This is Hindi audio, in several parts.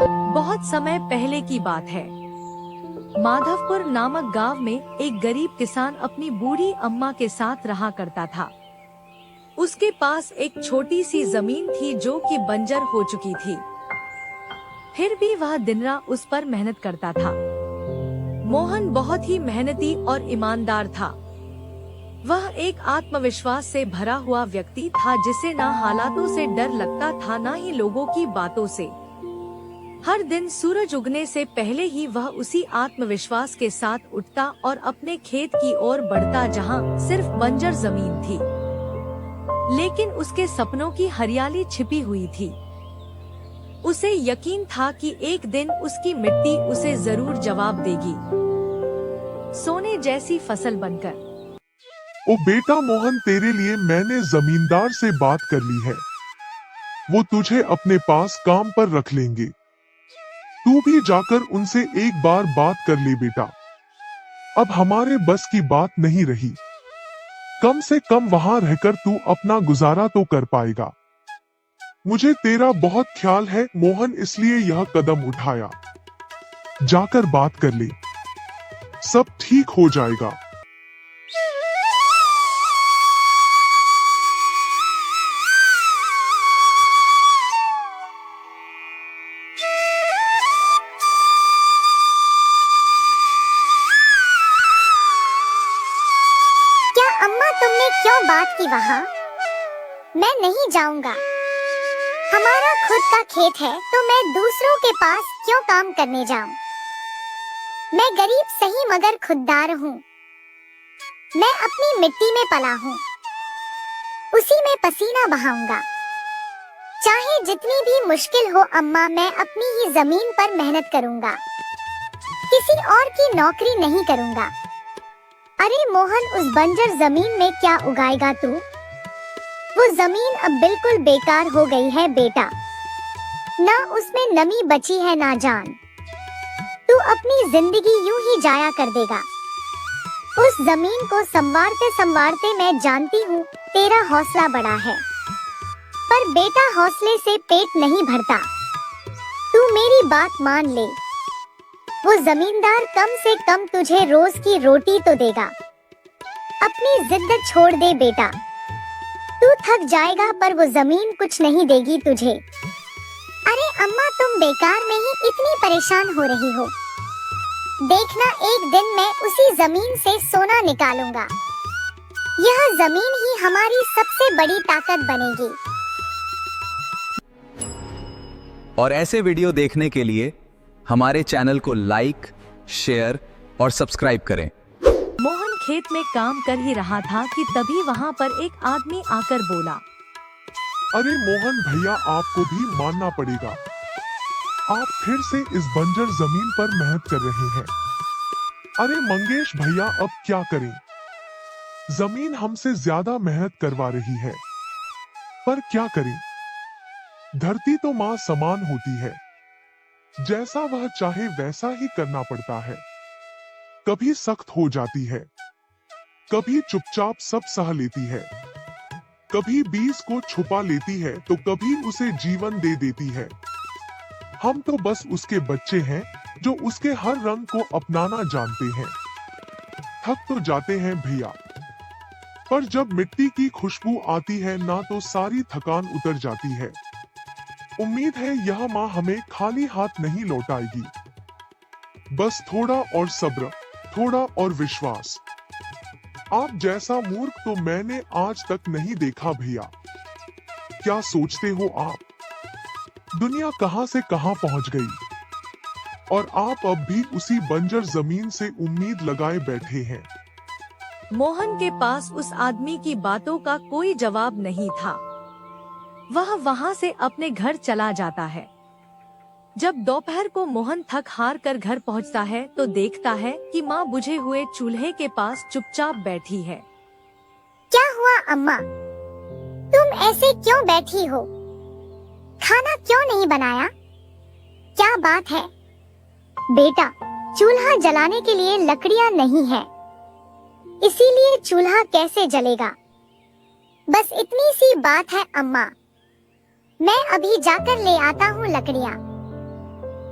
बहुत समय पहले की बात है। माधवपुर नामक गांव में एक गरीब किसान अपनी बूढ़ी अम्मा के साथ रहा करता था। उसके पास एक छोटी सी जमीन थी जो कि बंजर हो चुकी थी। फिर भी वह दिन रात उस पर मेहनत करता था। मोहन बहुत ही मेहनती और ईमानदार था। वह एक आत्मविश्वास से भरा हुआ व्यक्ति था जिसे न हालातों से डर लगता था न ही लोगों की बातों से। हर दिन सूरज उगने से पहले ही वह उसी आत्मविश्वास के साथ उठता और अपने खेत की ओर बढ़ता जहां सिर्फ बंजर जमीन थी, लेकिन उसके सपनों की हरियाली छिपी हुई थी। उसे यकीन था कि एक दिन उसकी मिट्टी उसे जरूर जवाब देगी, सोने जैसी फसल बनकर। ओ बेटा मोहन, तेरे लिए मैंने जमींदार से बात कर ली है। वो तुझे अपने पास काम पर रख लेंगे। तू भी जाकर उनसे एक बार बात कर ले बेटा। अब हमारे बस की बात नहीं रही। कम से कम वहां रहकर तू अपना गुजारा तो कर पाएगा। मुझे तेरा बहुत ख्याल है मोहन, इसलिए यह कदम उठाया। जाकर बात कर ले, सब ठीक हो जाएगा। अम्मा, तुमने क्यों बात की वहाँ? मैं नहीं जाऊंगा। हमारा खुद का खेत है तो मैं दूसरों के पास क्यों काम करने जाऊं? मैं गरीब सही मगर खुददार हूँ। मैं अपनी मिट्टी में पला हूँ, उसी में पसीना बहाऊंगा। चाहे जितनी भी मुश्किल हो अम्मा, मैं अपनी ही जमीन पर मेहनत करूंगा। किसी और की नौकरी नहीं करूंगा। अरे मोहन, उस बंजर जमीन में क्या उगाएगा तू? वो जमीन अब बिल्कुल बेकार हो गई है बेटा। ना उसमें नमी बची है ना जान। तू अपनी जिंदगी यूं ही जाया कर देगा। उस जमीन को संवारते संवारते मैं जानती हूँ तेरा हौसला बड़ा है, पर बेटा हौसले से पेट नहीं भरता। तू मेरी बात मान ले। वो जमींदार कम से कम तुझे रोज की रोटी तो देगा। अपनी जिद छोड़ दे बेटा। तू थक जाएगा पर वो जमीन कुछ नहीं देगी तुझे। अरे अम्मा, तुम बेकार में ही इतनी परेशान हो रही हो। देखना, एक दिन मैं उसी जमीन से सोना निकालूंगा। यह जमीन ही हमारी सबसे बड़ी ताकत बनेगी। और ऐसे वीडियो देखने के लिए हमारे चैनल को लाइक, शेयर और सब्सक्राइब करें। मोहन खेत में काम कर ही रहा था कि तभी वहाँ पर एक आदमी आकर बोला, अरे मोहन भैया, आपको भी मानना पड़ेगा। आप फिर से इस बंजर जमीन पर मेहनत कर रहे हैं। अरे मंगेश भैया, अब क्या करें? जमीन हमसे ज्यादा मेहनत करवा रही है, पर क्या करें? धरती तो माँ समान होती है, जैसा वह चाहे वैसा ही करना पड़ता है। कभी सख्त हो जाती है, कभी चुपचाप सब सह लेती है, कभी बीज को छुपा लेती है तो कभी उसे जीवन दे देती है। हम तो बस उसके बच्चे हैं जो उसके हर रंग को अपनाना जानते हैं। थक तो जाते हैं भैया, पर जब मिट्टी की खुशबू आती है ना तो सारी थकान उतर जाती है। उम्मीद है यह माँ हमें खाली हाथ नहीं लौटाएगी। बस थोड़ा और सब्र, थोड़ा और विश्वास। आप जैसा मूर्ख तो मैंने आज तक नहीं देखा भैया। क्या सोचते हो आप? दुनिया कहां से कहां पहुंच गई और आप अब भी उसी बंजर जमीन से उम्मीद लगाए बैठे हैं। मोहन के पास उस आदमी की बातों का कोई जवाब नहीं था। वह वहां से अपने घर चला जाता है। जब दोपहर को मोहन थक हार कर घर पहुंचता है तो देखता है कि माँ बुझे हुए चूल्हे के पास चुपचाप बैठी है। क्या हुआ अम्मा? तुम ऐसे क्यों बैठी हो? खाना क्यों नहीं बनाया? क्या बात है? बेटा, चूल्हा जलाने के लिए लकड़ियाँ नहीं है, इसीलिए चूल्हा कैसे जलेगा? बस इतनी सी बात है अम्मा। मैं अभी जाकर ले आता हूँ लकड़ियाँ।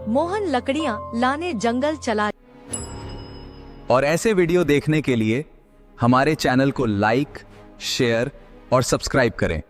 मोहन लकड़ियां लाने जंगल चला। और ऐसे वीडियो देखने के लिए हमारे चैनल को लाइक, शेयर और सब्सक्राइब करें।